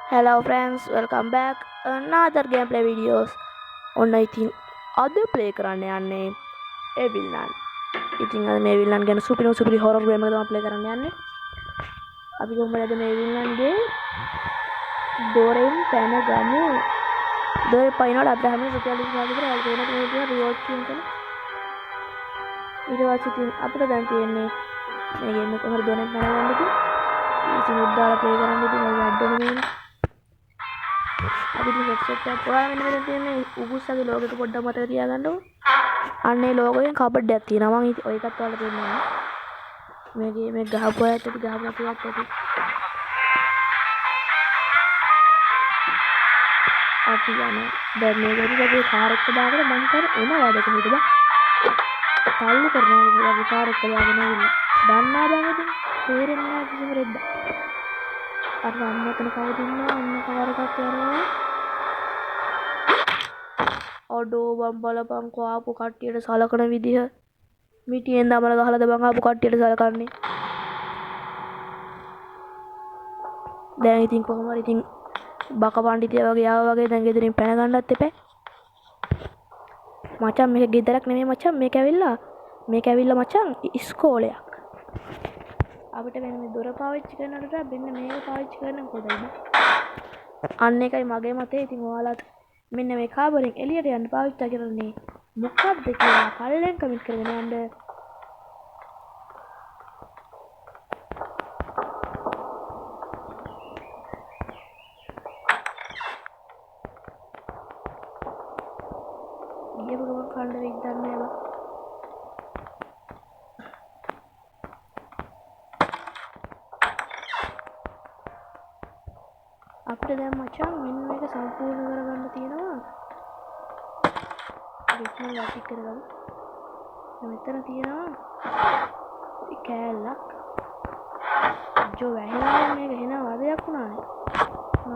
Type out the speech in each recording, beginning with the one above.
Hello friends, welcome back another gameplay videos. ඔන්න ඉතින් අද ප්ලේ කරන්න යන්නේ ඒ විල්ලන්. ඉතින් අද මේ විල්ලන් ගැන සුපිරි හොරර් ගේම් එකක් තමයි ප්ලේ කරන්න යන්නේ. අපි කොහොමද අද මේ විල්ලන්ගේ දොරෙන් පැන ගමු. දොරේ පයින්නට අපිට හැම රුපියල් 20ක් විතර වල් දෙන්න තියෙන රිවෝඩ් කියන ඊට පස්සේ ඉතින් අපිට දැන් තියෙන්නේ මේ ගේම් එක කොහොමද දොරෙන් පැන ගන්න ඉතින් ඉතින් උඩාලා ප්ලේ කරන්න ඉතින් ඔය වැඩ නෙමෙයි. අපි හෙඩ්සෙට් එකක් ඔයා මෙන්න මෙතන තියෙන උගුස්සගේ ලෝගෝ එක පොඩ්ඩක් මතක තියාගන්නකො. අන්න ඒ ලෝගෝ එකෙන් කබඩ් එකක් තියෙනවා. මම ඔය එකත් ඔයාලට දෙන්නම්. මේ ගහපු අයත් ඇති ගහපු නැතිවත් ඇති. අපි යන දැන් මේ වගේ කාර් එක දාගෙන මං කර එනවාද කොහෙද බං? තල්ලු කරනවා වගේ කාර් එක දාගෙන ඉන්න. දන්නා බං ඉතින් තේරෙන්නේ නැහැ කිසිම රෙද්ද. අර අම්මතන කවුද ඉන්නවා? අන්න කාර් එකක් යනවා. ඔඩෝ බම් බලපංකෝ ආපු කට්ටියට සලකන විදිහ මිටියෙන් දමල ගහලාද බං ආපු කට්ටියට සලකන්නේ. දැන් ඉතින් කොහොම හරි ඉතින් බක පඬිතියා වගේ ආවා වගේ දැන් ගෙදරින් පැන ගන්නත් එපා. මචං මේක ගෙදරක් නෙමෙයි මචං මේක ඇවිල්ලා මචං ඉස්කෝලයක්. අපිට වෙන මේ දොර පාවිච්චි කරනකොට මෙන්න මේක පාවිච්චි කරන්න කොහොමද? අන්න එකයි මගේ මතේ. ඉතින් ඔයාලත් මෙන්න මේ කාබරෙන් එළියට යන්න පාවිච්චි කරන්නේ මොකක්ද කියලා කල්ලෙන් කමෙන්ට් කරගෙන යන්න. ගියපු ගමන් කන්න වෙයිද දන්නේ නැහැ. අපිට දැන් මචං මෙන්න මේක සම්පූර්ණ කරගන්න තියෙනවා. විශ්ම යටි කරගමු. මෙතන තියෙනවා කෑල්ලක්. ජෝ වැහිලා මේක එන වදයක් වුණානේ.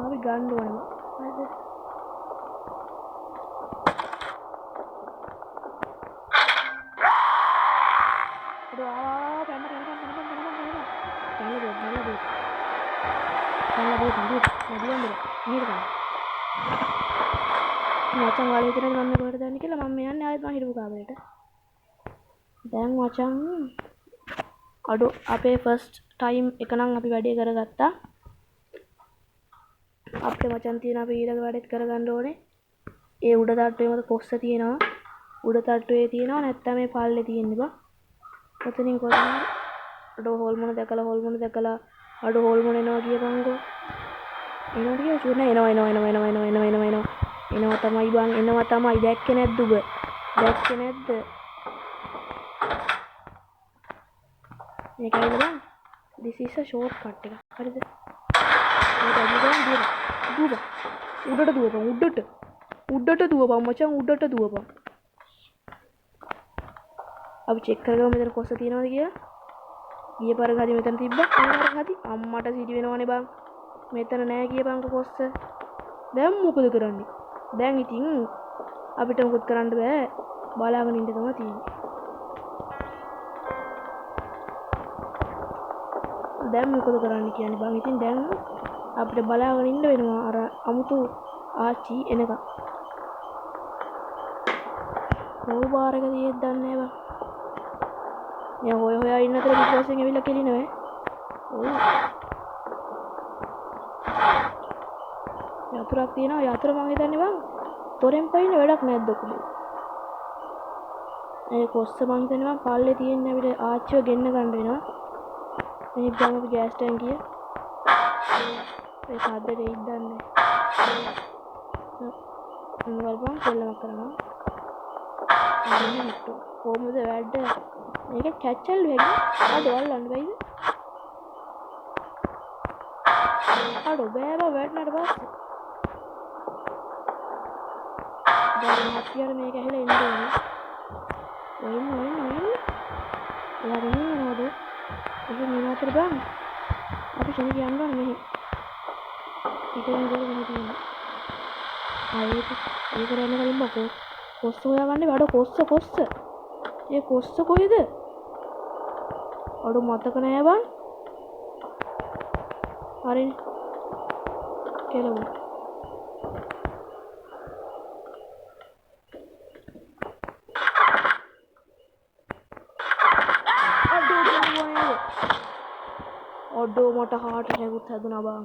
අපි ගන්න ඕනේ. හරිද? මචං වල හිතන මම කොහෙද යන්නේ කියලා මම යන්නේ ආයෙත් මම හිටපු කාමරේට. දැන් මචං අඩෝ අපේ ෆස්ට් ටයිම් එක නම් අපි වැඩේ කරගත්තා. අපේ මචං තියෙන අපි ඊළඟ වැඩේත් කරගන්න ඕනේ. ඒ උඩ තට්ටුවේ මත කොස්ස තියෙනවා. උඩ තට්ටුවේ තියෙනවා නැත්නම් මේ පල්ලේ තියෙන්නේ බා. ඔතනින් කොතනද? අඩෝ හෝල් මොන දැකලා අඩෝ හෝල් මොන එනවා කියපන්කෝ. එනවා කියලා චුන එනවා තමයි බං එනවා තමයි. දැක්කේ නැද්ද ඔබ? දැක්කේ නැද්ද? මේකයි බං. this is a short cut එක. හරිද? උඩට දුවපන් මචං උඩට දුවපන්. අපි චෙක් කරගමු මෙතන කොස්ස තියෙනවද කියලා. ගිය පාර ගහදී මෙතන තිබ්බා. මේ පාර ගහදී අම්මට සිටි වෙනවනේ බං. මෙතන නෑ කියපන්කෝ කොස්ස. දැන් මොකද කරන්නේ? දැන් ඉතින් අපිට මොකද කරන්න බෑ. බලාගෙන ඉන්න තමයි තියෙන්නේ. දැන් මොකද කරන්න කියන්නේ බං? ඉතින් දැන් අපිට බලාගෙන ඉන්න වෙනවා අර අමුතු ආච්චි එනකම්. කොහොම බාර එක තියෙද්ද දන්නේ නැහැ බං. මෙයා හොයා ඉන්න අතර පිටපස්සෙන් ඇවිල්ලා කෙලිනවා. ඔව්. යතුරක් තියෙනවා. යතුර මං හිතන්නේ බං තොරෙන් පයින්න වැඩක් නැද්ද කොහේ? ඒ කොස්ස මං හිතන්නේ මං පල්ලේ තියෙන අපිට ආච්චිව ගෙන්න ගන්න වෙනවා. මේ ගම අපි ගෑස් ටැංකිය. ඒ සාද්ද දෙයිද දන්නේ නැහැ. බලපන් කොල්ලමක් කරනවා. කොහොමද වැඩ? මේක කැච්චල් වෙන්නේ. අඩවල්ලන්න බෑද? අඩෝ බෑව වැඩනට පස්සේ. දැන් හතියර මේක ඇහිලා එන්න ඕනේ. ඔයින්. එයා වෙනවද? ඒක මොනවද බං? අපි කෙනෙක් යන්න ඕනේ මෙහි. ඉතින් ගොඩ තියෙනවා. ඒක කරන්න කලින් බකෝ කොස්ස හොයාගන්න බඩ කොස්ස. ඒ කොස්ස කොහෙද? අඩෝ මතක නෑ බං. හරිනේ. කෙලවු. ඔඩෝ මට හාට නැකුත් හැදුනා බං.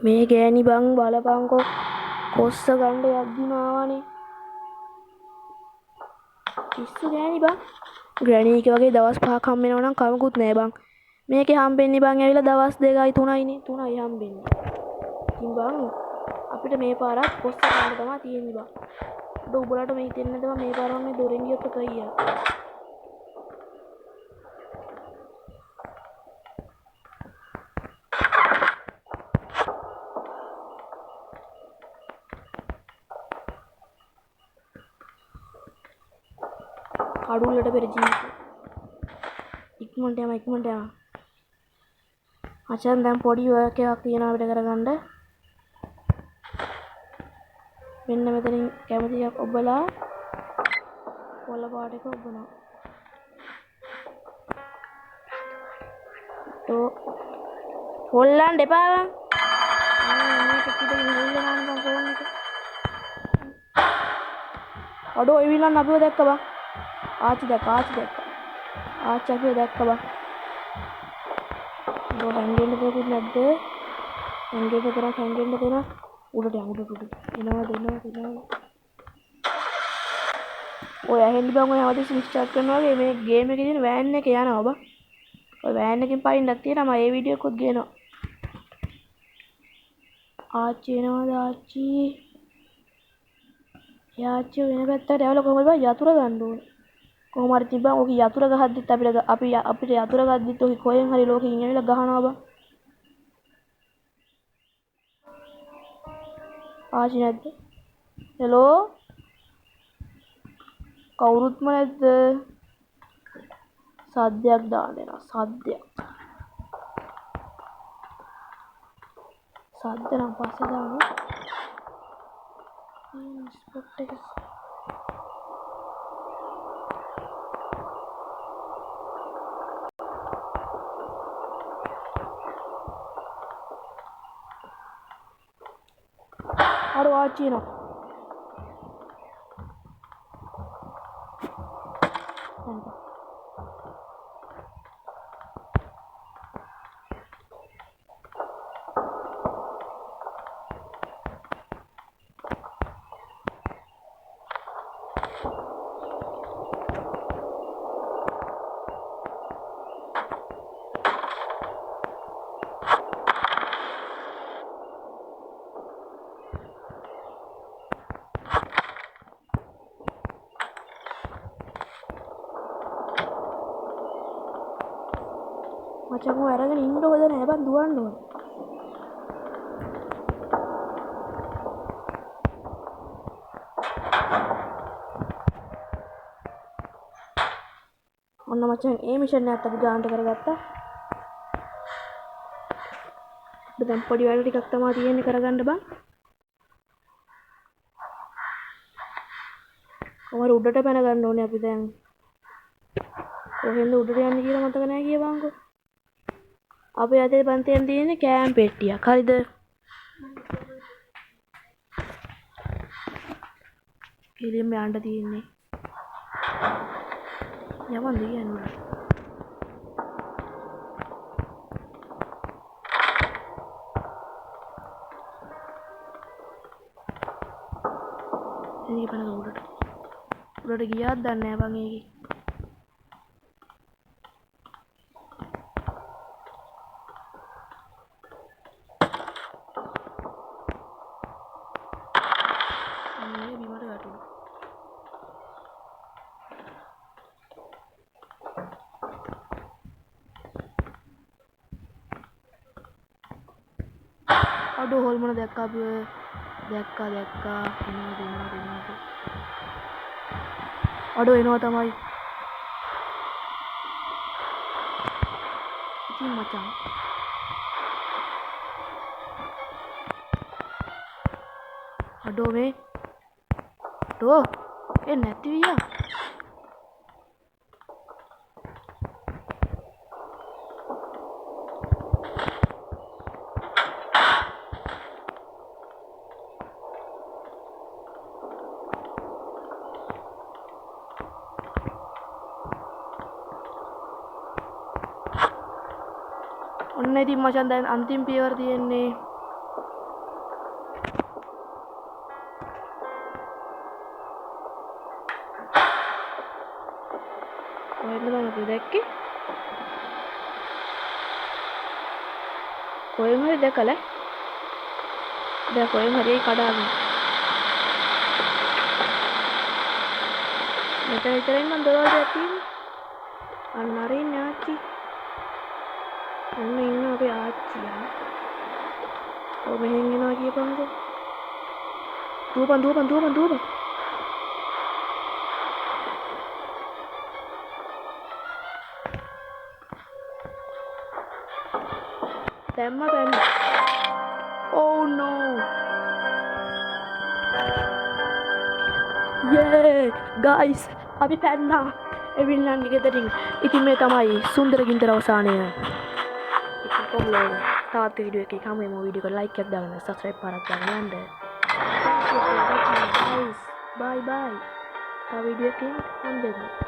මේ ගෑණි බං බලපංකෝ කොස්ස ගන්න යද්දිමාවනේ. පිස්සු ගෑණි බං. ග්‍රැනීක වගේ දවස් 5ක් හම්බ වෙනව නම් කමකුත් නෑ බං. මේකේ හම්බෙන්නේ බං ඇවිල්ලා දවස් 2යි 3යිනේ. 3යි හම්බෙන්නේ. ඉතින් බං අපිට මේ පාරක් කොස්ස ගන්න තමයි තියෙන්නේ බං. උඹලට මේ හිතෙන්නේ නැද්ද මේ පාරම මේ දොරෙන් ගියොත් කයියා. කඩුල්ලට පෙර ජීවිතේ. ඉක්මනට යම. මචං දැන් පොඩි වර්ක් එකක් තියෙනවා අපිට කරගන්න. මෙන්න මෙතනින් කැමතියක් ඔබලා කොළ පාට එක ඔබනවා. හොල්ලන්න එපා බං. මේක කිඩේ හොල්ලනවා නම් ෆෝන් එක. අඩෝ ඒ විලන් අපිව දැක්ක බං. ආච්චි දැක්ක. ආච්චි අපිව දැක්ක බං. අඩෝ හැංගෙන්න දෙයක් නැද්ද? හැංගෙන්න දෙන උඩට යන්න උඩට. එනවා. ඔය ඇහෙන්න බං ඔය හැමදේම ස්ටාර්ට් කරනවා වගේ මේ ගේම් එකේ තියෙන වෑන් එක යනවා බං. ඔය වෑන් එකකින් පයින්නක් තියෙනවා මම ඒ වීඩියෝ එකකුත් ගේනවා. ආච්චි එනවාද ආච්චි? යාච්චි වෙන පැත්තට ඇවිල්ලා කොහමද බං යතුරු ගන්න ඕනේ. කොහොම හරි තිබ්බම ඔක යතුරු ගහද්දිත් අපිට යතුරු ගද්දිත් ඔක කොහෙන් හරි ලෝකෙකින් ඇවිල්ලා ගහනවා බං. ආච්චි නැද්ද? හෙලෝ කවුරුත්ම නැද්ද? සද්දයක් දාන්න එනවා සද්දයක්. සද්ද නම් පස්සේ දාමු. ස්පොට් එක. අර ආච්චි එනවා. මචං ඔය අරගෙන ඉන්න ඕද නෑ බං දුවන්න ඕනේ. ඔන්න මචං ඒ මිෂන් එකත් අපි ගානට කරගත්තා. දැන් පොඩි වැඩ ටිකක් තමයි තියෙන්නේ කරගන්න බං. කොහමද උඩට පැන ගන්න ඕනේ අපි දැන්. කොහෙන්ද උඩට යන්නේ කියලා මතක නෑ කියවන්කෝ. අපේ අතේ පන්තියෙන් තියෙන්නේ කෑම් පෙට්ටියක්. හරිද? එළියෙම යන්න තියෙන්නේ. යවන්න කියන්නේ. එළිය පැන උඩට. උඩට ගියාද දන්නේ නෑ බං ඒකේ. අඩෝ හොල්මන දැක්කා අපි දැක්කා එනවා අඩෝ එනවා තමයි ඉතින් මචං අඩෝ මේ අඩෝ නැති වියා ඔන්න ඉතින් මචන් දැන් අන්තිම පියවර තියෙන්නේ. කොහෙන්ද මම දැක්කේ? කොහෙන් හරි දැකලා. දැන් කොහෙන් හරි කඩාගෙන. මෙතන විතරයි මම දොරවල් තියෙන්නේ. අන්න අරින්නේ ආච්චි. ඔන්න ඉන්න අපේ ආච්චියා. ඔය මෙහෙන් එනවා කියපන්කෝ. දුවපන්. දැම්ම. Oh no. Yeah guys, අපි පැන්නා. එවිල්ලන්ගේ ගෙදරින්. ඉතින් මේ තමයි සුන්දර ගින්දර අවසානය. ඉතින් කොහොමද? තවත් වීඩියෝ එකක් හමුවෙමු. වීඩියෝ එක ලයික් එකක් දාන්න, සබ්ස්ක්‍රයිබ් කරලා දාන්න යන්න. Guys, bye. තව වීඩියෝ එකකින් හම්බෙමු.